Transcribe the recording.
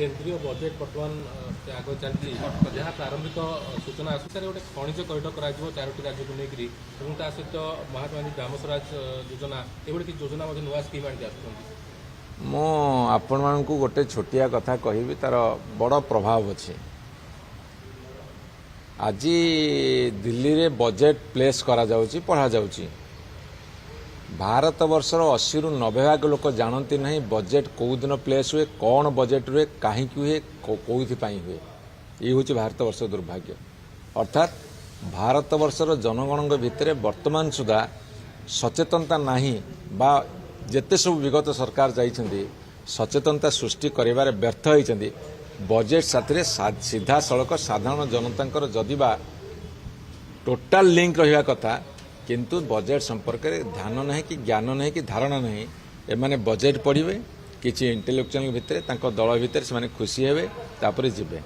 केंद्रीय बजेट बर्तमान आग चलती जहाँ प्रारंभिक सूचना आसूर गोटे खनिज करिडर कर 4टी राज्य को लेकर सहित महात्मा गांधी ग्राम स्वराज योजना ये कि योजना नुआ स्कीम आगे आसुँच मु आपण मानक गोटे छोटिया कथा कहबी तार बड़ प्रभाव अच्छे। आज दिल्ली रे बजेट प्लेस करा जाउची पढ़ा जाउची। भारत वर्षर 80 ରୁ 90 भाग लोक जानती नहीं बजेट कौ दिन प्लेस हुए कौन बजेट हुए कहीं हुए कौपाई हुए ये हूँ भारत वर्ष दुर्भाग्य। अर्थात भारत वर्षर जनगण भितर वर्तमान सुधा सचेतनता नहीं बा जेते सब विगत सरकार जाइछन्ति सचेतनता सृष्टि करिवारे व्यर्थ होइछन्ति। बजेट साथरे सीधा सड़क साधारण जनतांकर जदिबा टोटाल लिंक रहिवा कथा किंतु बजेट संपर्क में ध्यान नहीं कि ज्ञान नहीं कि धारणा नहीं एमाने बजेट पढ़िबे किछि इंटेलेक्चुअल भितर दल भितर से खुशी हेबे तापरे जिबे।